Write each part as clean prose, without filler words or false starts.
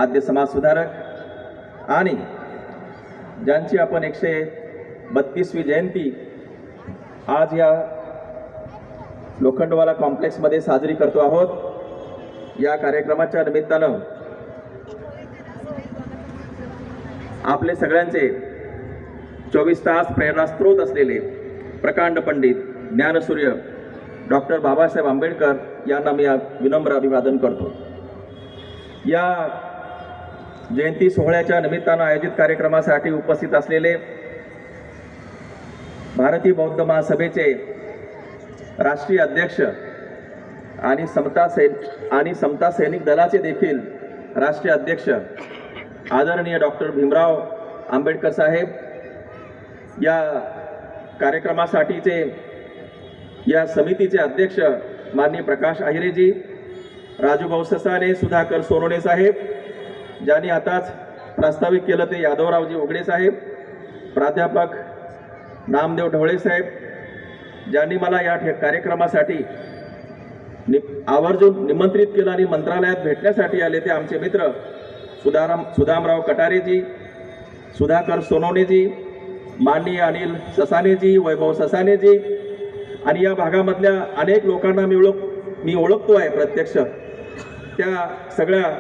आद्य समाजसुधारक आणि ज्यांची आपण 132वी जयंती आज या लोखंडवाला कॉम्प्लेक्समध्ये साजरी करतो आहोत। या कार्यक्रमाच्या निमित्तानं आपले सगळ्यांचे 24 तास प्रेरणास्त्रोत असलेले प्रकांड पंडित ज्ञानसूर्य डॉक्टर बाबासाहेब आंबेडकर यांना मी विनम्र अभिवादन करतो। या जयंती सोहळ्याच्या निमित्तानं आयोजित कार्यक्रमासाठी उपस्थित असलेले भारतीय बौद्ध महासभेचे राष्ट्रीय अध्यक्ष आणि समता सैनिक दलाचे देखील राष्ट्रीय अध्यक्ष आदरणीय डॉक्टर भीमराव आंबेडकर साहेब, या कार्यक्रमासाठीचे या समितीचे अध्यक्ष माननीय प्रकाश आहिरेजी, राजूभाऊ ससाने, सुधाकर सोनवणे साहेब, ज्यांनी आताच प्रास्ताविक केलं ते यादवरावजी उघडे साहेब, प्राध्यापक नामदेव ढवळे साहेब, ज्यांनी मला या कार्यक्रमासाठी आवर्जून निमंत्रित केलं आणि मंत्रालयात भेटण्यासाठी आले ते आमचे मित्र सुदामराव कटारेजी, सुधाकर सोनवणेजी, माननीय अनिल ससानेजी, वैभव ससानेजी आणि या भागामधल्या अनेक लोकांना मी ओळखतो आहे प्रत्यक्ष। त्या सगळ्या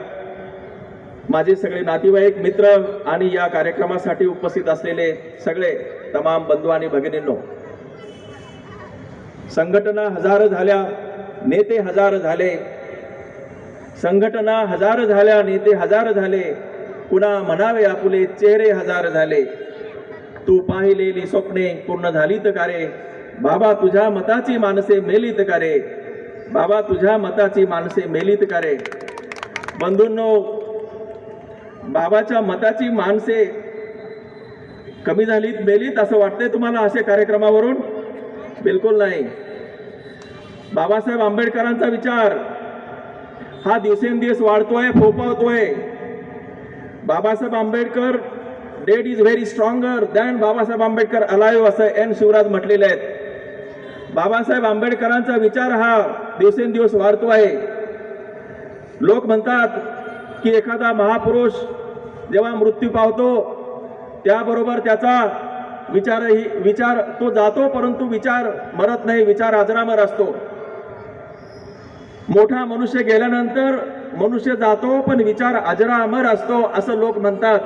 माझे सगळे नातेवाईक, मित्र आणि या कार्यक्रमासाठी उपस्थित असलेले सगळे तमाम बंधू आणि भगिनींनो, संघटना हजार झाल्या, नेते हजार झाले, संघटना हजार झाल्या, नेते हजार झाले, पुन्हा म्हणावे आपुले चेहरे हजार झाले, तू पाहिलेली स्वप्ने पूर्ण झालीत का रे, बाबा तुझ्या मताची माणसे मेलीत का रे, बाबा तुझ्या मताची माणसे मेलीत का रे। बंधूंनो, बाबाच्या मताची माणसे कमी झालीत, मेलीत असं वाटतंय तुम्हाला अशा कार्यक्रमावरून? बिलकुल नाही। बाबासाहेब आंबेडकरांचा विचार हा दिवसेंदिवस वाढतोय, फोफावतोय। Babasaheb Ambedkar dead is very stronger than Babasaheb Ambedkar alive असं एन शिवराज म्हटलेले आहेत। बाबासाहेब आंबेडकरांचा विचार हा दिवसेंदिवस वाढतो आहे। लोक म्हणतात की एखादा महापुरुष जेव्हा मृत्यू पावतो त्याबरोबर त्याचा विचार तो जातो, परंतु विचार मरत नाही, विचार अजरामर असतो। मोठा मनुष्य गेल्यानंतर मनुष्य जातो पण विचार अजरामर असतो असं लोक म्हणतात।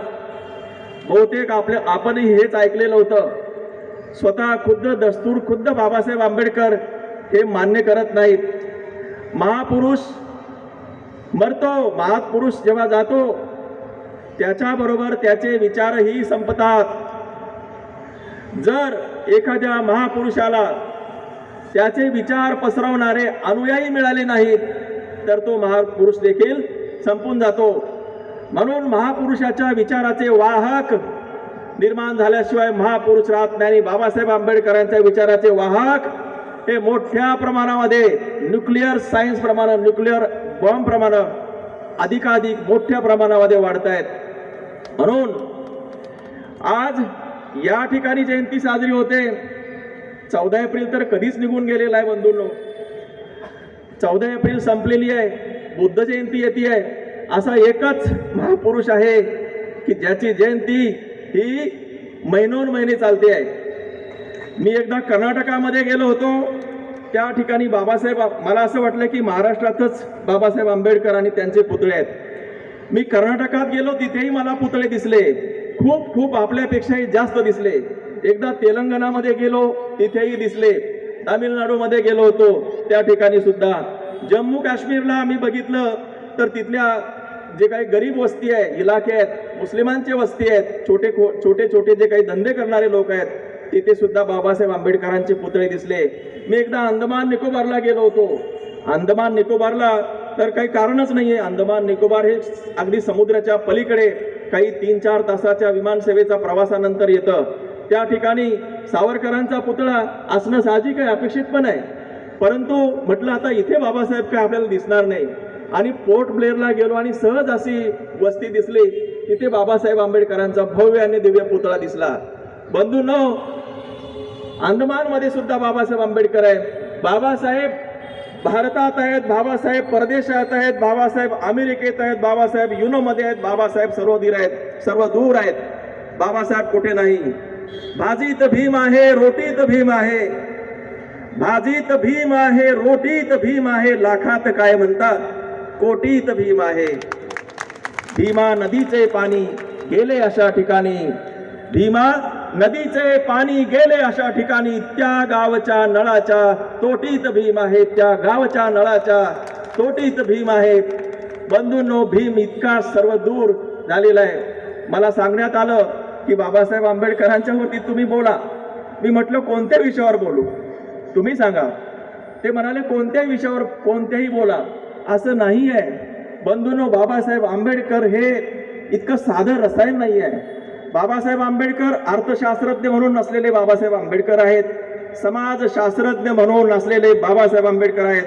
बहुतेक आपणही हेच ऐकलेलं होतं। स्वतः खुद्द बाबासाहेब आंबेडकर हे मान्य करत नाहीत। महापुरुष मरतो, महापुरुष जेव्हा जातो त्याच्याबरोबर त्याचे विचारही संपतात। जर एखाद्या महापुरुषाला त्याचे विचार पसरवणारे अनुयायी मिळाले नाहीत तर तो महापुरुष देखील संपून जातो। म्हणून महापुरुषाच्या विचाराचे वाहक निर्माण झाल्याशिवाय महापुरुष राहत नाही। बाबासाहेब आंबेडकरांच्या विचाराचे वाहक हे मोठ्या प्रमाणामध्ये न्यूक्लिअर सायन्स प्रमाणे, न्यूक्लिअर बॉम्ब प्रमाणे अधिकाधिक मोठ्या प्रमाणामध्ये वाढत आहेत। म्हणून आज या ठिकाणी जयंती साजरी होते। 14 एप्रिल तर कधीच निघून गेलेला आहे बंधूंनो। 14 एप्रिल संपलेली आहे, बुद्ध जयंती येते आहे। असा एकच महापुरुष आहे की ज्याची जयंती ही महिनोन चालते आहे। मी एकदा कर्नाटकामध्ये गेलो होतो, त्या ठिकाणी बाबासाहेब, मला असं वाटलं की महाराष्ट्रातच बाबासाहेब आंबेडकर आणि त्यांचे पुतळे आहेत। मी कर्नाटकात गेलो, तिथेही मला पुतळे दिसले, खूप आपल्यापेक्षाही जास्त दिसले। एकदा तेलंगणामध्ये गेलो, तिथेही दिसले। तामिळनाडूमध्ये गेलो होतो, त्या ठिकाणी सुद्धा। जम्मू काश्मीरला आम्ही बघितलं तर तिथल्या जे काही गरीब वस्ती आहे, इलाके आहेत, मुस्लिमांचे वस्ती आहेत, छोटे जे काही धंदे करणारे लोक आहेत, तिथे सुद्धा बाबासाहेब आंबेडकरांचे पुतळे दिसले। मी एकदा अंदमान निकोबारला गेलो होतो। अंदमान निकोबारला तर काही कारणच नाहीये। अंदमान निकोबार हे अगदी समुद्राच्या पलीकडे काही 3-4 तासाच्या विमान सेवेचा प्रवासानंतर येतं। त्या ठिकाणी सावरकरांचा पुतळा असणं साहजिक आहे, अपेक्षित पण आहे। परंतु म्हटलं आता इथे बाबासाहेब काय आपल्याला दिसणार नाही, आणि पोर्ट ब्लेअरला गेलो आणि सहज अशी वस्ती दिसली, तिथे बाबासाहेब आंबेडकरांचा भव्य आणि दिव्य पुतळा दिसला। बंधूंनो, अंदमानमध्ये सुद्धा बाबासाहेब आंबेडकर आहे। भारतात आहेत बाबासाहेब, परदेशात आहेत बाबासाहेब, अमेरिकेत आहेत बाबासाहेब, युनोमध्ये आहेत बाबासाहेब, सर्वधीर आहेत, सर्व दूर आहेत बाबासाहेब कुठे नाही. भाजीत भीम आहे, रोटीत भीम आहे, भाजीत भीम आहे, रोटीत भीम आहे, लाखात काय म्हणतात कोटीत भीम आहे. भीमा नदीचे पाणी गेले अशा ठिकाणी, भीमा नदीचे पाणी गेले अशा ठिकाणी, त्या गावच्या नळाच्या तोटीत भीम आहे, त्या गावच्या नळाच्या तोटीत भीम आहे. बंधूंनो, भीम इतका सर्व दूर झालेला आहे. मला सांगण्यात आलं की बाबासाहेब आंबेडकरांच्या वरती तुम्ही बोला. मी म्हटलं कोणत्या विषयावर बोलू, तुम्ही सांगा. ते म्हणाले कोणत्याही विषयावर कोणत्याही बोला. असं नाही आहे बंधूंनो. बाबासाहेब आंबेडकर हे इतकं साधं रसायन नाही आहे. बाबासाहेब आंबेडकर अर्थशास्त्रज्ञ म्हणून नसलेले बाबासाहेब आंबेडकर आहेत, समाजशास्त्रज्ञ म्हणून नसलेले बाबासाहेब आंबेडकर आहेत,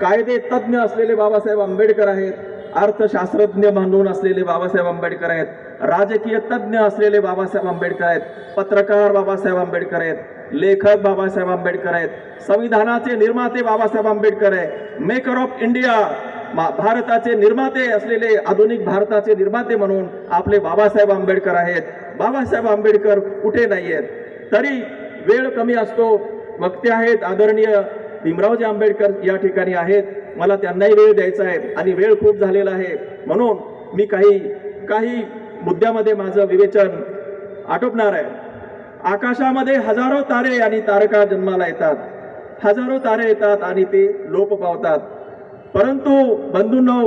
कायदे तज्ज्ञ असलेले बाबासाहेब आंबेडकर आहेत, अर्थशास्त्रज्ञ म्हणून असलेले बाबासाहेब आंबेडकर आहेत, राजकीय तज्ज्ञ असलेले बाबासाहेब आंबेडकर आहेत, पत्रकार बाबासाहेब आंबेडकर आहेत, लेखक बाबासाहेब आंबेडकर आहेत, संविधानाचे निर्माते बाबासाहेब आंबेडकर आहे, मेकर ऑफ इंडिया भारताचे निर्माते असलेले, आधुनिक भारताचे निर्माते म्हणून आपले बाबासाहेब आंबेडकर आहेत. बाबासाहेब आंबेडकर कुठे नाही आहेत. तरी वेळ कमी असतो. वक्ते आहेत आदरणीय भीमरावजी आंबेडकर या ठिकाणी आहेत. मला त्यांनाही वेळ द्यायचा आहे आणि वेळ खूप झालेला आहे, म्हणून मी काही मुद्द्यामध्ये माझं विवेचन आटोपणार आहे. आकाशामध्ये हजारो तारे आणि तारका जन्माला येतात, हजारो तारे येतात आणि ते लोप पावतात. परंतु बंधूंनो,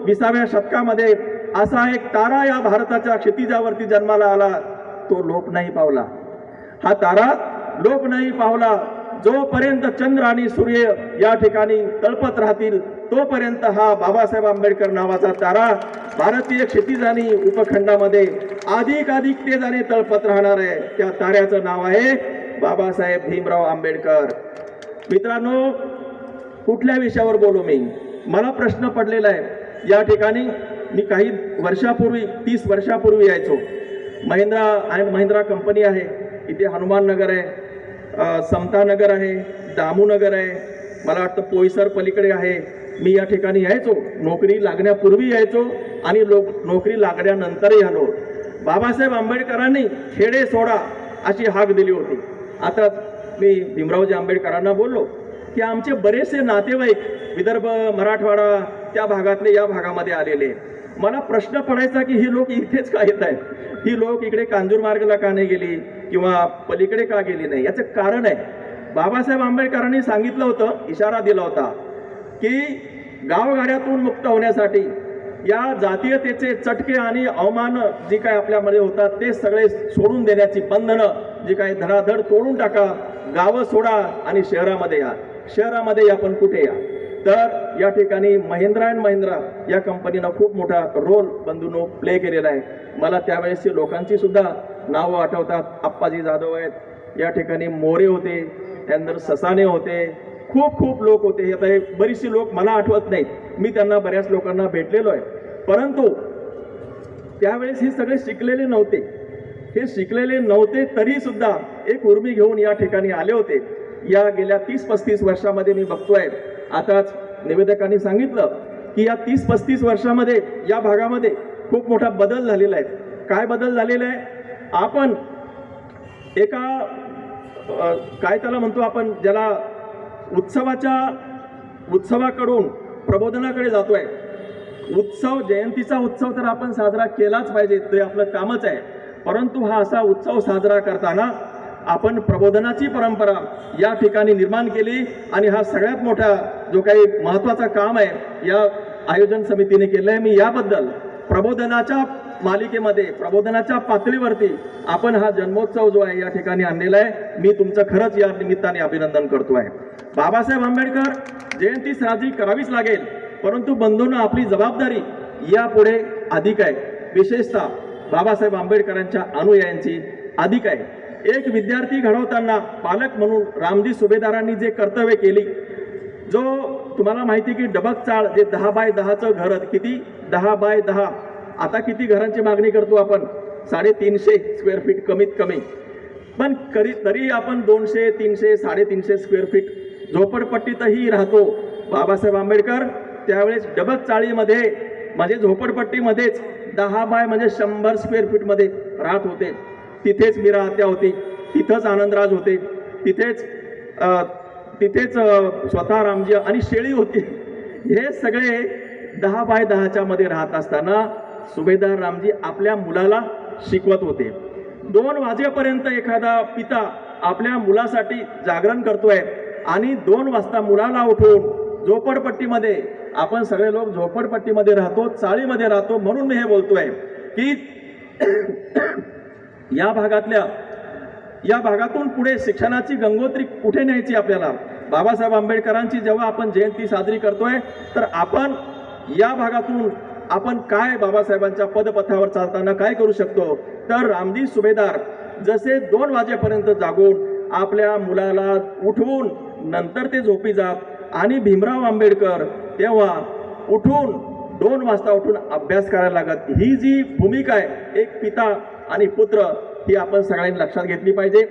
20व्या शतकामध्ये असा एक तारा या भारताच्या क्षितिजावरती जन्माला आला, तो लोप नाही पावला. हा तारा लोप नाही पावला. जोपर्यंत चंद्र आणि सूर्य या ठिकाणी तळपत राहतील तोपर्यंत हा बाबासाहेब आंबेडकर नावाचा तारा भारतीय क्षितिज आणि उपखंडामध्ये अधिक तेजाने तळपत राहणार आहे. त्या ताऱ्याचं नाव आहे बाबासाहेब भीमराव आंबेडकर. मित्रांनो, कुठल्या विषयावर बोलू मी? मला प्रश्न पडलेला आहे. या ठिकाणी मी काही वर्षापूर्वी 30 वर्षापूर्वी यायचो. महिंद्रा अँड महिंद्रा कंपनी आहे इथे, हनुमान नगर आहे, समता नगर आहे, दामू नगर आहे, मला वाटतं पोईसर पलीकडे आहे. मी या ठिकाणी यायचो, नोकरी लागण्यापूर्वी यायचो आणि नोकरी लागल्यानंतरही आलो. बाबासाहेब आंबेडकरांनी खेडे सोडा अशी हाक दिली होती. आता मी भीमरावजी आंबेडकरांना बोललो की आमचे बरेचसे नातेवाईक विदर्भ, मराठवाडा त्या भागातले या भागामध्ये आलेले. मला प्रश्न पडायचा की ही लोक इथेच का येत आहेत, ही लोक इकडे कांजूरमार्गला का नाही गेली किंवा पलीकडे का गेली नाही. याचं कारण आहे, बाबासाहेब आंबेडकरांनी सांगितलं होतं, इशारा दिला होता की गावगाड्यातून मुक्त होण्यासाठी या जातीयतेचे चटके आणि अवमान जी काय आपल्यामध्ये होतात ते सगळे सोडून देण्याची बंधनं जी काय धडाधड तोडून टाका. गावं सोडा आणि शहरामध्ये या. शहरामध्ये आपण कुठे या? तर या ठिकाणी महिंद्रा अँड महिंद्रा या कंपनीनं खूप मोठा रोल बंधूंनो प्ले केलेला आहे. मला त्यावेळेसची लोकांची सुद्धा नावं आठवतात. आप्पाजी जाधव आहेत, या ठिकाणी मोरे होते, त्यानंतर ससाने होते, खूप लोक होते. आता हे बरीचशी लोक मला आठवत नाहीत, मी त्यांना बऱ्याच लोकांना भेटलेलो आहे. परंतु त्यावेळेस हे सगळे शिकलेले नव्हते. हे शिकलेले नव्हते तरी सुद्धा एक उर्मी घेऊन या ठिकाणी आले होते. या गेल्या 30-35 वर्षामध्ये मी बघतोय, आताच निवेदकांनी सांगितलं की या 30-35 वर्षामध्ये या भागामध्ये खूप मोठा बदल झालेला आहे. काय बदल झालेला आहे? आपण एका काय त्याला म्हणतो आपण, ज्याला उत्सवाकडून प्रबोधनाकडे जातोय. उत्सव, जयंतीचा उत्सव तर आपण साजरा केलाच पाहिजे, ते आपलं कामच आहे. परंतु हा असा उत्सव साजरा करताना आपण प्रबोधनाची परंपरा या ठिकाणी निर्माण केली आणि हा सगळ्यात मोठा जो काही महत्त्वाचा काम आहे या आयोजन समितीने केलं आहे. मी याबद्दल प्रबोधनाच्या मालिकेमध्ये, प्रबोधनाच्या पातळीवरती आपण हा जन्मोत्सव जो आहे या ठिकाणी आणलेला आहे. मी तुमचं खरंच या निमित्ताने अभिनंदन करतो आहे. बाबासाहेब आंबेडकर जयंती साजरी करावीच लागेल, परंतु बंधूंनो, आपली जबाबदारी यापुढे अधिक आहे. विशेषतः बाबासाहेब आंबेडकरांच्या अनुयायांची अधिक आहे. एक विद्यार्थी घडवताना पालक म्हणून रामजी सुभेदारांनी जे कर्तव्य केली, जो तुम्हाला माहिती की डबक चाळ जे 10 बाय 10चं घर, किती 10 बाय 10, आता किती घरांची मागणी करतो आपण? 350 स्क्वेअर फीट कमीत कमी. पण तरी आपण 200, 300, 350 स्क्वेअर फीट झोपडपट्टीतही राहतो. बाबासाहेब आंबेडकर त्यावेळेस डबक चाळीमध्ये म्हणजे झोपडपट्टीमध्येच 10 बाय म्हणजे 100 स्क्वेअर फीटमध्ये राहत होते. तिथेच मीरा आत्या होती, तिथंच आनंदराज होते, तिथेच स्वतः रामजी आणि शेळी होती. हे सगळे 10 बाय 10च्या मध्ये राहत असताना सुभेदार रामजी आपल्या मुलाला शिकवत होते. 2 वाजेपर्यंत एखादा पिता आपल्या मुलासाठी जागरण करतोय आणि 2 वाजता मुलाला उठवून झोपडपट्टीमध्ये, आपण सगळे लोक झोपडपट्टीमध्ये राहतो, चाळीमध्ये राहतो, म्हणून मी हे बोलतोय की या भागातून पुढे शिक्षणाची गंगोत्री कुठे न्यायची आपल्याला. बाबासाहेब आंबेडकरांची जेव्हा आपण जयंती साजरी करतोय तर आपण या भागातून आपण काय बाबासाहेबांच्या पदपथावर चालताना काय करू शकतो. तर रामजी सुभेदार जसे 2 वाजेपर्यंत जागून आपल्या मुलाला उठवून नंतर ते झोपी जात आणि भीमराव आंबेडकर तेव्हा उठून 2 वाजता उठून अभ्यास करायला लागत. ही जी भूमिका आहे एक पिता आणि पुत्र, ही आपण सगळ्यांनी लक्षात घेतली पाहिजे.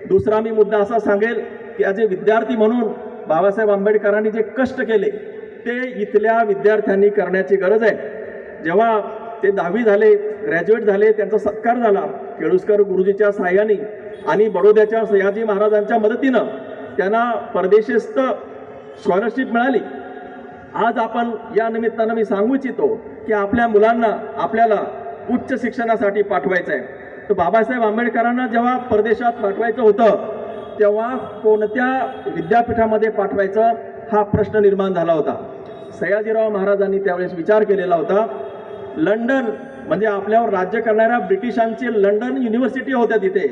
दुसरा मी मुद्दा असा सांगेल की आज विद्यार्थी म्हणून बाबासाहेब आंबेडकरांनी जे कष्ट केले ते इथल्या विद्यार्थ्यांनी करण्याची गरज आहे. जेव्हा ते 10वी झाले, ग्रॅज्युएट झाले, त्यांचा सत्कार झाला केळुस्कर गुरुजीच्या साह्याने आणि बडोद्याच्या सयाजी महाराजांच्या मदतीनं त्यांना परदेशस्थ स्कॉलरशिप मिळाली. आज आपण या निमित्तानं मी सांगू इच्छितो की आपल्या मुलांना आपल्याला उच्च शिक्षणासाठी पाठवायचं आहे. तर बाबासाहेब आंबेडकरांना जेव्हा परदेशात पाठवायचं होतं तेव्हा कोणत्या विद्यापीठामध्ये पाठवायचं हा प्रश्न निर्माण झाला होता. सयाजीराव महाराजांनी त्यावेळेस विचार केलेला होता. लंडन म्हणजे आपल्यावर राज्य करणाऱ्या ब्रिटिशांची लंडन युनिव्हर्सिटी होत्या, तिथे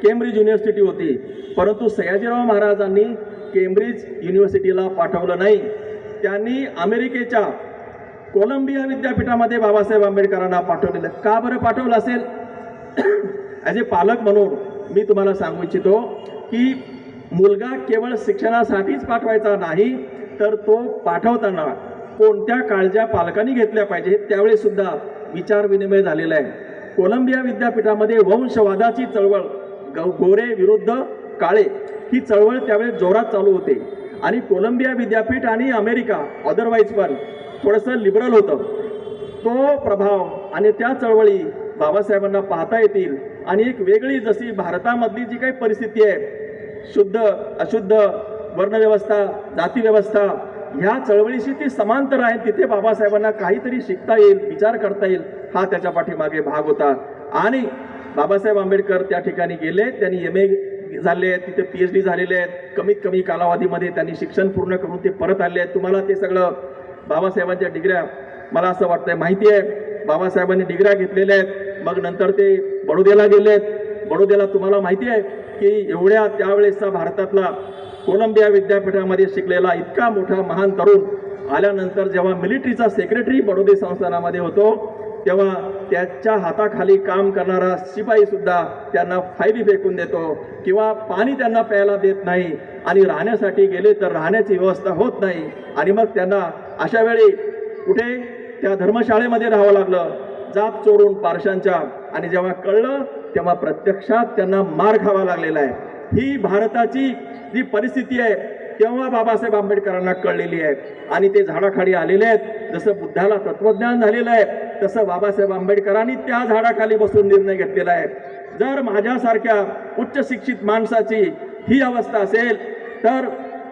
केम्ब्रिज युनिव्हर्सिटी होती, परंतु सयाजीराव महाराजांनी केम्ब्रिज युनिव्हर्सिटीला पाठवलं नाही. त्यांनी अमेरिकेच्या कोलंबिया विद्यापीठामध्ये बाबासाहेब आंबेडकरांना पाठवलेलं. का बरं पाठवलं असेल? ॲज ए पालक म्हणून मी तुम्हाला सांगू इच्छितो की मुलगा केवळ शिक्षणासाठीच पाठवायचा नाही, तर तो पाठवताना कोणत्या काळज्या पालकांनी घेतल्या पाहिजे त्यावेळी सुद्धा विचार विनिमय झालेला आहे. कोलंबिया विद्यापीठामध्ये वंशवादाची चळवळ, गोरे विरुद्ध काळे, ही चळवळ त्यावेळेस जोरात चालू होते आणि कोलंबिया विद्यापीठ आणि अमेरिका अदरवाईज पण थोडंसं लिबरल होतं. तो प्रभाव आणि त्या चळवळी बाबासाहेबांना पाहता येतील आणि एक वेगळी जशी भारतामधली जी काही परिस्थिती आहे, शुद्ध अशुद्ध वर्णव्यवस्था, जातीव्यवस्था, ह्या चळवळीशी ती समांतर आहे. तिथे बाबासाहेबांना काहीतरी शिकता येईल, विचार करता येईल, हा त्याच्या पाठीमागे भाग होता. आणि बाबासाहेब आंबेडकर त्या ठिकाणी गेले, त्यांनी MA झाले आहेत, तिथे PhD झालेले आहेत. कमीत कमी कालावधीमध्ये त्यांनी शिक्षण पूर्ण करून ते परत आले आहेत. तुम्हाला ते सगळं बाबासाहेबांच्या डिग्र्या मला असं वाटतंय माहिती आहे. बाबासाहेबांनी डिग्र्या घेतलेल्या आहेत. मग नंतर ते बडोद्याला गेले आहेत. बडोद्याला तुम्हाला माहिती आहे की एवढ्या त्यावेळेसचा भारतातला कोलंबिया विद्यापीठामध्ये शिकलेला इतका मोठा महान तरुण आल्यानंतर जेव्हा मिलिटरीचा सेक्रेटरी बडोदे संस्थानामध्ये होतो तेव्हा त्याच्या हाताखाली काम करणारा शिपाई सुद्धा त्यांना फायली फेकून देतो किंवा पाणी त्यांना प्यायला देत नाही आणि राहण्यासाठी गेले तर राहण्याची व्यवस्था होत नाही आणि मग त्यांना अशा वेळी कुठे त्या धर्मशाळेमध्ये राहावं लागलं, जात चोरून पारशांच्या. आणि जेव्हा कळलं तेव्हा प्रत्यक्षात त्यांना मार खावा लागलेला आहे. ही भारताची जी परिस्थिती आहे तेव्हा बाबासाहेब आंबेडकरांना कळलेली आहे आणि ते झाडाखाली आलेले आहेत. जसं बुद्धाला तत्वज्ञान झालेलं आहे तसं बाबासाहेब आंबेडकरांनी त्या झाडाखाली बसून निर्णय घेतलेला आहे. जर माझ्यासारख्या उच्च शिक्षित माणसाची ही अवस्था असेल तर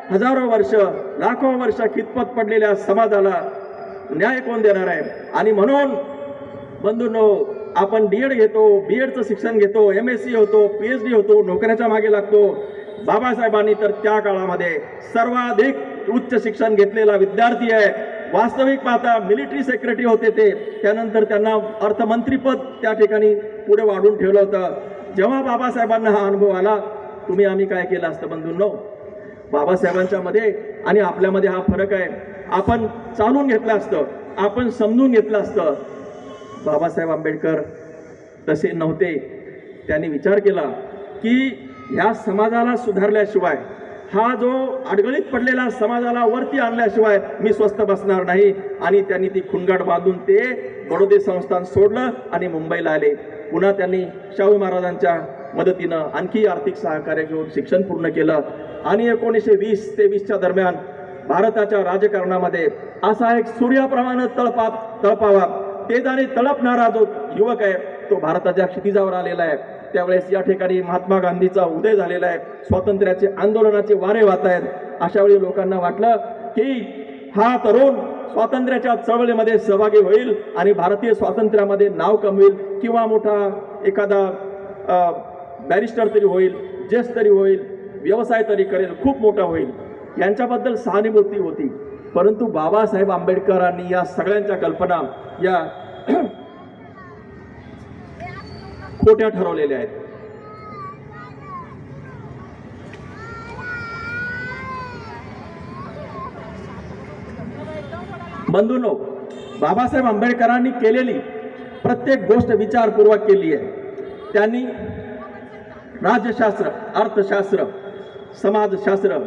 हजारो वर्ष, लाखो वर्ष खितपत पडलेल्या समाजाला न्याय कोण देणार आहे? आणि म्हणून बंधूंनो, आपण D.Ed घेतो, B.Edचं शिक्षण घेतो, MSc होतो, PhD होतो, नोकऱ्याच्या मागे लागतो. बाबासाहेबांनी तर त्या काळामध्ये सर्वाधिक उच्च शिक्षण घेतलेला विद्यार्थी आहे. वास्तविक पाहता मिलिटरी सेक्रेटरी होते ते, त्यानंतर त्यांना अर्थमंत्रीपद त्या ठिकाणी पुढे वाढून ठेवलं होतं. जेव्हा बाबासाहेबांना हा अनुभव आला, तुम्ही आम्ही काय केलं असतं बंधूंनो? बाबासाहेबांच्या मध्ये आणि आपल्यामध्ये हा फरक आहे. आपण चालून घेतलं असतं, आपण समजून घेतलं असतं. बाबासाहेब आंबेडकर तसे नव्हते. त्यांनी विचार केला की ह्या समाजाला सुधारल्याशिवाय, हा जो अडगळीत पडलेला समाजाला वरती आणल्याशिवाय मी स्वस्थ बसणार नाही. आणि त्यांनी ती खुणगाट बांधून ते बडोदे संस्थान सोडलं आणि मुंबईला आले. पुन्हा त्यांनी शाहू महाराजांच्या मदतीनं आणखी आर्थिक सहकार्य घेऊन शिक्षण पूर्ण केलं आणि 1920 ते 20च्या दरम्यान भारताच्या राजकारणामध्ये असा एक सूर्याप्रमाणे तळपावा तेज आणि तळपणारा जो युवक आहे तो भारताच्या क्षितिजावर आलेला आहे। त्यावेळेस या ठिकाणी महात्मा गांधीचा उदय झालेला आहे, स्वातंत्र्याचे आंदोलनाचे वारे वाहत आहेत। अशा वेळी लोकांना वाटलं की हा तरुण स्वातंत्र्याच्या चळवळीमध्ये सहभागी होईल आणि भारतीय स्वातंत्र्यामध्ये नाव कमवेल किंवा मोठा एखादा बॅरिस्टर तरी होईल, जज तरी होईल, व्यवसाय तरी करेल, खूप मोठा होईल, यांच्याबद्दल सहानुभूती होती। परंतु बाबासाहेब आंबेडकरांनी या सगळ्यांच्या कल्पना या खोट्या ठरवलेल्या आहेत। बंधूंनो, बाबासाहेब आंबेडकरांनी केलेली प्रत्येक गोष्ट विचारपूर्वक केली आहे। त्यांनी राज्यशास्त्र, अर्थशास्त्र, समाजशास्त्र,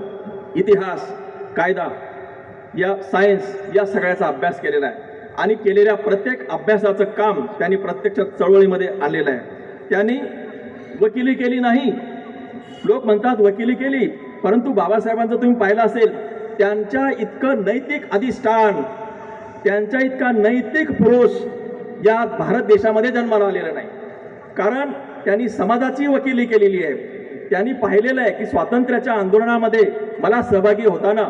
इतिहास, कायदा या सायन्स या सगळ्याचा अभ्यास केलेला आहे आणि केलेल्या प्रत्येक अभ्यासाचं काम त्यांनी प्रत्यक्ष चळवळीमध्ये आणलेलं आहे। त्यांनी वकिली केली नाही, लोक म्हणतात वकिली केली, परंतु बाबासाहेबांचं तुम्ही पाहिलं असेल त्यांच्या इतकं नैतिक अधिष्ठान, त्यांच्या इतका नैतिक पुरुष या भारत देशामध्ये जन्माला आलेला नाही। कारण त्यांनी समाजाची वकिली केलेली आहे। त्यांनी पाहिलेलं आहे की स्वातंत्र्याच्या आंदोलनामध्ये मला सहभागी होताना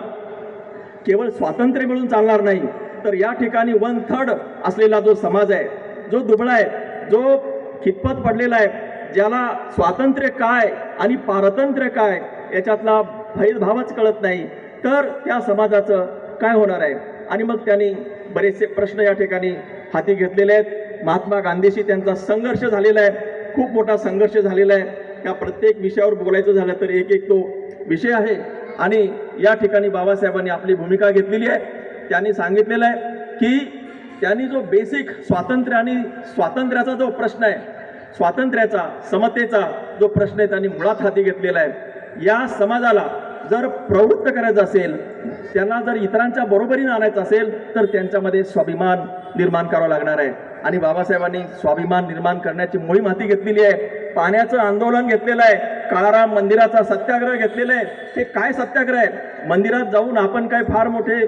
केवळ स्वातंत्र्य मिळून चालणार नाही, तर या ठिकाणी 1/3 असलेला जो समाज आहे, जो दुबळा आहे, जो खितपत पडलेला आहे, ज्याला स्वातंत्र्य काय आणि पारतंत्र्य काय याच्यातला भेदभावच कळत नाही, तर त्या समाजाचं काय होणार आहे। आणि मग त्यांनी बरेचसे प्रश्न या ठिकाणी हाती घेतलेले आहेत। महात्मा गांधीशी त्यांचा संघर्ष झालेला आहे, खूप मोठा संघर्ष झालेला आहे। या प्रत्येक विषयावर बोलायचं झालं तर एक एक तो विषय आहे आणि या ठिकाणी बाबासाहेबांनी आपली भूमिका घेतलेली आहे। त्यांनी सांगितलेलं आहे की त्यांनी जो बेसिक स्वातंत्र्य आणि स्वातंत्र्याचा जो प्रश्न आहे, स्वातंत्र्याचा, समतेचा जो प्रश्न आहे, त्यांनी मुळात हाती घेतलेला आहे। या समाजाला जर प्रवृत्त करायचं असेल, त्यांना जर इतरांच्या बरोबरीने आणायचं असेल, तर त्यांच्यामध्ये स्वाभिमान निर्माण करावं लागणार आहे। आणि बाबासाहेबांनी स्वाभिमान निर्माण करण्याची मोहीम हाती घेतलेली आहे। पाण्याचं आंदोलन घेतलेलं आहे, काळाराम मंदिराचा सत्याग्रह घेतलेला आहे। हे काय सत्याग्रह आहे? मंदिरात जाऊन आपण काय फार मोठे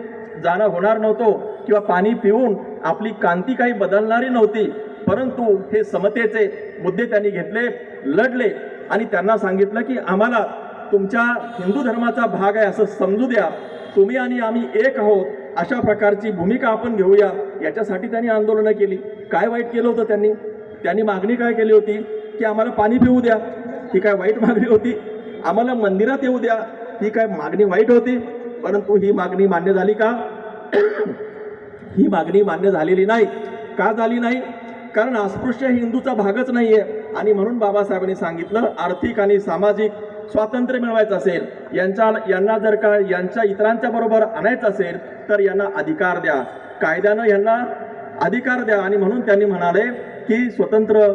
जाणं होणार नव्हतो किंवा पाणी पिऊन आपली कांती काही बदलणारी नव्हती, परंतु हे समतेचे मुद्दे त्यांनी घेतले, लढले आणि त्यांना सांगितलं की आम्हाला तुमच्या हिंदू धर्माचा भाग आहे असं समजू द्या, तुम्ही आणि आम्ही एक आहोत, अशा प्रकारची भूमिका आपण घेऊया। याच्यासाठी त्यांनी आंदोलनं केली। काय वाईट केलं होतं त्यांनी? त्यांनी मागणी काय केली होती की आम्हाला पाणी पिऊ द्या, ही काय वाईट मागणी होती? आम्हाला मंदिरात येऊ द्या, ही काय मागणी वाईट होती? परंतु ही मागणी मान्य झाली का? ही मागणी मान्य झालेली नाही। का झाली नाही? कारण अस्पृश्य हिंदूचा भागच नाहीये आणि म्हणून बाबासाहेबांनी सांगितलं आर्थिक आणि सामाजिक स्वातंत्र्य मिळवायचं असेल, यांना जर का यांच्या इतरांच्या बरोबर आणायचं असेल तर यांना अधिकार द्या, कायद्यानं यांना अधिकार द्या। आणि म्हणून त्यांनी म्हणाले की स्वतंत्र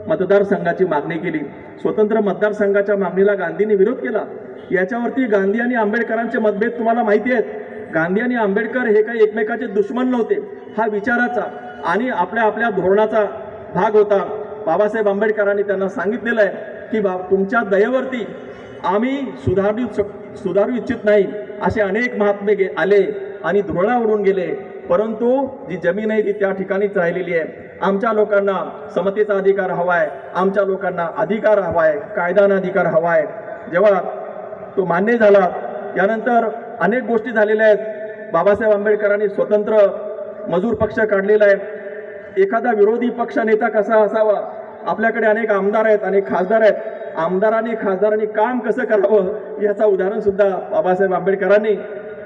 मतदारसंघाची मागणी केली। स्वतंत्र मतदारसंघाच्या मागणीला गांधींनी विरोध केला। याच्यावरती गांधी आणि आंबेडकरांचे मतभेद तुम्हाला माहिती आहेत। गांधी आणि आंबेडकर हे काही एकमेकाचे दुश्मन नव्हते, हा विचाराचा आणि आपल्या आपल्या धोरणाचा भाग होता। बाबासाहेब आंबेडकरांनी त्यांना सांगितलेलं आहे की तुमच्या दयेवरती आम्ही सुधारू इच्छित नाही। असे अनेक महात्मे आले आणि धुरळा उडून गेले, परंतु जी जमीन आहे ती त्या ठिकाणीच राहिलेली आहे। आमच्या लोकांना समतेचा अधिकार हवा आहे, आमच्या लोकांना अधिकार हवा आहे, कायद्यानं अधिकार हवा आहे। जेव्हा तो मान्य झाला, यानंतर अनेक गोष्टी झालेल्या आहेत। बाबासाहेब आंबेडकरांनी स्वतंत्र मजूर पक्ष काढलेला आहे। एखादा विरोधी पक्ष नेता कसा असावा? आपल्याकडे अनेक आमदार आहेत, अनेक खासदार आहेत। आमदारांनी खासदारांनी काम कसं करावं याचं उदाहरण सुद्धा बाबासाहेब आंबेडकरांनी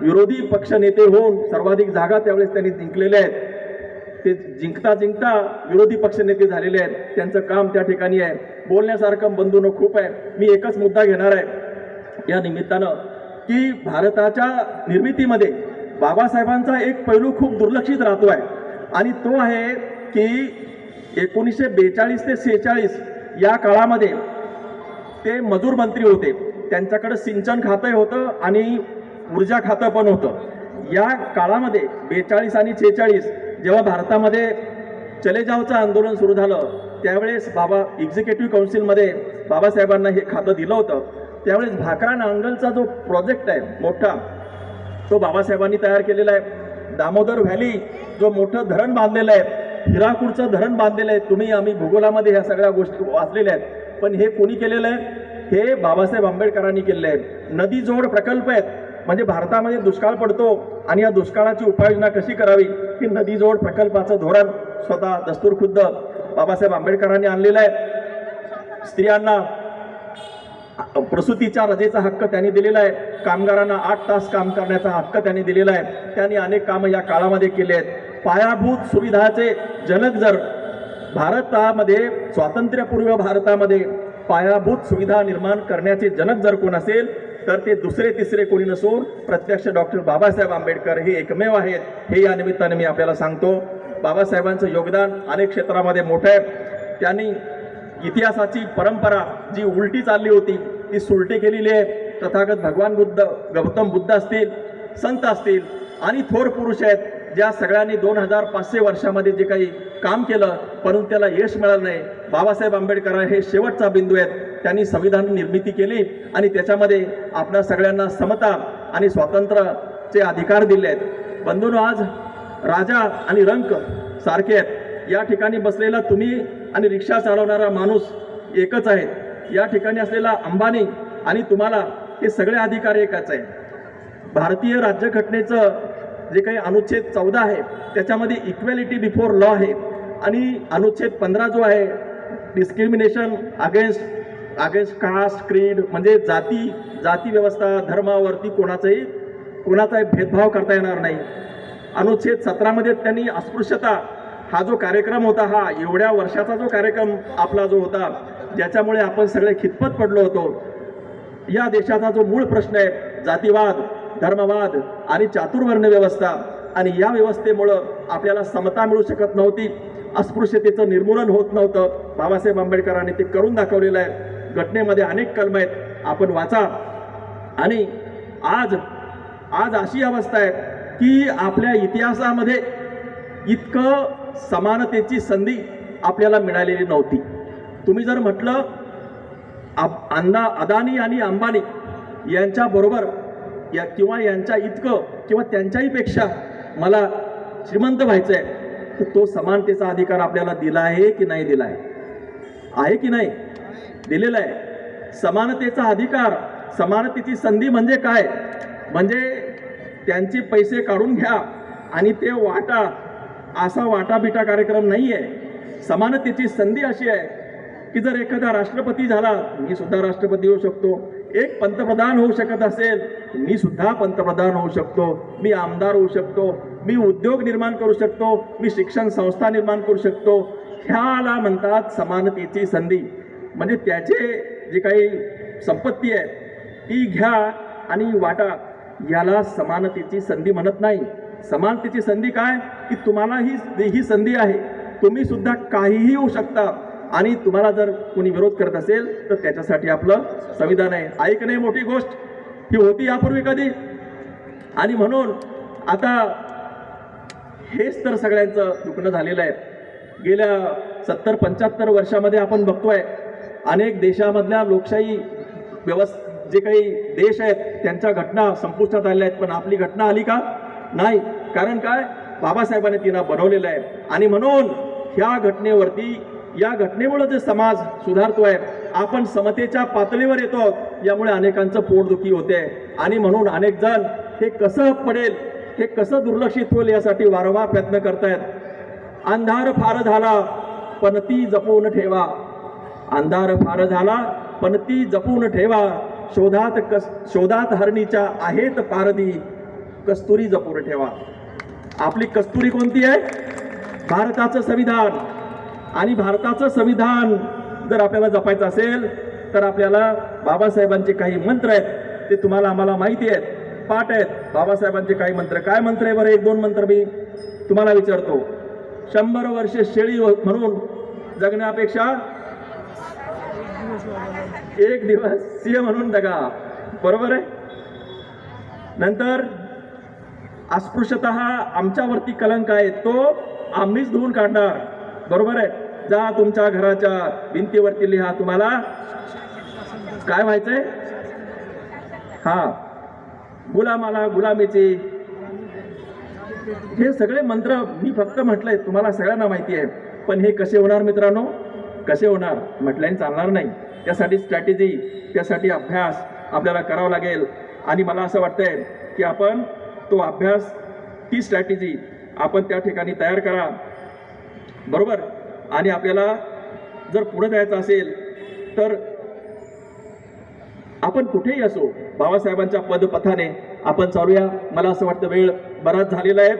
विरोधी पक्ष नेते होऊन सर्वाधिक जागा त्यावेळेस त्यांनी जिंकलेल्या आहेत। ते जिंकता जिंकता विरोधी पक्ष नेते झालेले आहेत। त्यांचं काम त्या ठिकाणी आहे। बोलण्यासारखं बंधूंनो खूप आहे। मी एकच मुद्दा घेणार आहे या निमित्तानं की भारताच्या निर्मितीमध्ये बाबासाहेबांचा एक पैलू खूप दुर्लक्षित राहतो आहे आणि तो आहे की 1942 ते 46 या काळामध्ये ते मजूर मंत्री होते। त्यांच्याकडे सिंचन खातं होतं आणि ऊर्जा खातं पण होतं। या काळामध्ये 42 आणि 46 जेव्हा भारतामध्ये चले जावचं आंदोलन सुरू झालं, त्यावेळेस एक्झिक्युटिव्ह काउन्सिलमध्ये बाबासाहेबांना हे खातं दिलं होतं. त्यावेळेस भाकरा नांगलचा जो प्रोजेक्ट आहे मोठा, तो बाबासाहेबांनी तयार केलेला आहे. दामोदर व्हॅली जो मोठं धरण बांधलेलं आहे, हिराकूडचं धरण बांधलेलं आहे. तुम्ही आम्ही भूगोलामध्ये ह्या सगळ्या गोष्टी वाचलेल्या आहेत, पण हे कोणी केलेलं आहे? हे बाबासाहेब आंबेडकरांनी केलेलं आहे. नदी जोड प्रकल्प आहेत, म्हणजे भारतामध्ये दुष्काळ पडतो आणि या दुष्काळाची उपाययोजना कशी करावी, ही नदी जोड प्रकल्पाचं धोरण स्वतः दस्तूरखुद्द बाबासाहेब आंबेडकरांनी आणलेलं आहे. स्त्रियांना प्रसूतीच्या रजेचा हक्क त्यांनी दिलेला आहे. कामगारांना 8 तास काम करण्याचा हक्क त्यांनी दिलेला आहे. त्यांनी अनेक कामं या काळामध्ये केले आहेत. पायाभूत सुविधाचे जनक जर भारतामध्ये, स्वातंत्र्यपूर्व भारतामध्ये पायाभूत सुविधा निर्माण करण्याचे जनक जर कोण असेल तर ते दुसरे तिसरे कोणी नसून प्रत्यक्ष डॉक्टर बाबासाहेब आंबेडकर हे एकमेव आहेत. हे या निमित्ताने मी आपल्याला सांगतो. बाबासाहेबांचं योगदान अनेक क्षेत्रामध्ये मोठं आहे. त्यांनी इतिहासाची परंपरा जी उलटी चालली होती ती सुलटी केलेली आहे. तथागत भगवान बुद्ध, गौतम बुद्ध असतील, संत असतील आणि थोर पुरुष आहेत, ज्या सगळ्यांनी 2500 वर्षामध्ये जे काही काम केलं परंतु त्याला यश मिळालं नाही. बाबासाहेब आंबेडकर हे शेवटचा बिंदू आहेत. त्यांनी संविधान निर्मिती केली आणि त्याच्यामध्ये आपल्या सगळ्यांना समता आणि स्वातंत्र्याचे अधिकार दिले आहेत. बंधूंनो, आज राजा आणि रंक सारखे आहेत. या ठिकाणी बसलेला तुम्ही आणि रिक्षा चालवणारा माणूस एकच आहे. या ठिकाणी असलेला अंबानी आणि तुम्हाला हे सगळे अधिकार एकच आहे. भारतीय राज्यघटनेचं जे काही अनुच्छेद 14 आहे त्याच्यामध्ये इक्वॅलिटी बिफोर लॉ आहे आणि अनुच्छेद 15 जो आहे डिस्क्रिमिनेशन अगेन्स्ट कास्ट क्रीड, म्हणजे जाती व्यवस्था, धर्मावरती कोणाचाही भेदभाव करता येणार नाही. अनुच्छेद 17 मध्ये त्यांनी अस्पृश्यता हा जो कार्यक्रम होता, हा एवढ्या वर्षाचा जो कार्यक्रम आपला जो होता, ज्याच्यामुळे आपण सगळे खितपत पडलो होतो. या देशाचा जो मूळ प्रश्न आहे जातीवाद, धर्मवाद आणि चातुर्वर्ण व्यवस्था, आणि या व्यवस्थेमुळं आपल्याला समता मिळू शकत नव्हती, अस्पृश्यतेचं निर्मूलन होत नव्हतं. बाबासाहेब आंबेडकरांनी ते करून दाखवलेलं आहे. घटनेमध्ये अनेक कलम आहेत, आपण वाचा. आणि आज अशी अवस्था आहे की आपल्या इतिहासामध्ये इतकं समानतेची संधी आपल्याला मिळालेली नव्हती. तुम्ही जर म्हटलं अदानी आणि अंबानी यांच्याबरोबर किंवा यांच्या इतकं किंवा त्यांच्याही पेक्षा मला श्रीमंत व्हायचं आहे, तर तो समानतेचा अधिकार आपल्याला दिला आहे की नाही दिला आहे की नाही? दिलेला आहे. समानतेचा अधिकार, समानतेची संधी म्हणजे काय? म्हणजे त्यांचे पैसे काढून घ्या आणि ते वाटा, असा वाटाबिटा कार्यक्रम नाही आहे. समानतेची संधी अशी आहे की जर एखादा राष्ट्रपती झाला, मी सुद्धा राष्ट्रपती होऊ शकतो. एक पंतप्रधान होऊ शकत असेल, मी सुद्धा पंतप्रधान होऊ शकतो. मी आमदार होऊ शकतो. मी उद्योग निर्माण करू शकतो. मी शिक्षण संस्था निर्माण करू शकतो. ह्याला म्हणतात समानतेची संधी. म्हणजे त्याचे जे काही संपत्ती आहे ती घ्या आणि वाटा, याला समानतेची संधी म्हणत नाही. समानतेची संधी काय की तुम्हाला ही संधी आहे, तुम्ही सुद्धा काहीही होऊ शकता. आणि तुम्हाला जर कोणी विरोध करत असेल तर त्याच्यासाठी आपलं संविधान आहे. ऐक नाही, मोठी गोष्ट ही होती यापूर्वी कधी. आणि म्हणून आता हेच तर सगळ्यांचं दुखणं झालेलं आहे. गेल्या 70-75 वर्षामध्ये आपण बघतोय अनेक देशामधल्या लोकशाही जे काही देश आहेत त्यांच्या घटना संपुष्टात आलेल्या आहेत, पण आपली घटना आली का? नाही. कारण काय? बाबासाहेबांनी तिला बनवलेलं आहे. आणि म्हणून ह्या घटनेवरती, या घटनेमुळे जे समाज सुधारतोय, आपण समतेच्या पातळीवर येतो, यामुळे अनेकांचं पोटदुखी होते. आणि म्हणून अनेक जण हे कसं पडेल, हे कसं दुर्लक्षित होईल यासाठी वारंवार प्रयत्न करतायत. अंधार फार झाला पण ती जपून ठेवा. अंधार फार झाला पण ती जपून ठेवा. शोधात हरणीच्या आहेत पारधी, कस्तुरी जपून ठेवा. आपली कस्तुरी कोणती आहे? भारताचं संविधान. आणि भारताचं संविधान जर आपल्याला जपायचं असेल तर आपल्याला बाबासाहेबांचे काही मंत्र आहेत, ते तुम्हाला आम्हाला माहिती आहेत, पाठ आहेत. बाबासाहेबांचे काही मंत्र. काय मंत्र आहे बरं? 1-2 मंत्र मी तुम्हाला विचारतो. 100 वर्षे शेळी म्हणून जगण्यापेक्षा 1 दिवस सिंह म्हणून जगा. बरोबर आहे. नंतर अस्पृश्यता हा आमच्यावरती कलंक आहे, तो आम्हीच धुवून काढणार. बरोबर आहे. जा तुमच्या घराच्या भिंतीवरती लिहा तुम्हाला काय व्हायचंय. हा, गुलामाला गुलामीची, हे सगळे मंत्र मी फक्त म्हटलंय, तुम्हाला सगळ्यांना माहिती आहे. पण हे कसे होणार मित्रांनो, कसे होणार म्हटल्याने चालणार नाही. त्यासाठी स्ट्रॅटेजी, त्यासाठी अभ्यास आपल्याला करावा लागेल. आणि मला असं वाटतंय की आपण तो अभ्यास, ती स्ट्रॅटेजी आपण त्या ठिकाणी तयार करा, बरोबर. आणि आपल्याला जर पुढे जायचं असेल तर आपण कुठेही असो, बाबासाहेबांच्या पदपथाने आपण चालूया. मला असं वाटतं वेळ बराच झालेला आहे.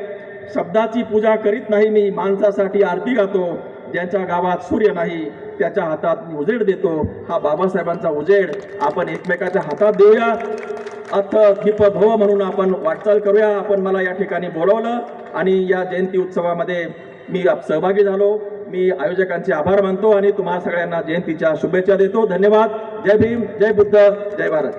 शब्दाची पूजा करीत नाही मी, माणसासाठी आरती गातो. ज्यांच्या गावात सूर्य नाही त्याच्या हातात मी उजेड देतो. हा बाबासाहेबांचा उजेड आपण एकमेकाच्या हातात देऊया. अथ दीप भव म्हणून आपण वाटचाल करूया. आपण मला या ठिकाणी बोलावलं आणि या जयंती उत्सवामध्ये मी सहभागी झालो. मी आयोजकांचे आभार मानतो आणि तुम्हा सगळ्यांना जयंतीच्या शुभेच्छा देतो. धन्यवाद. जय भीम, जय बुद्ध, जय भारत.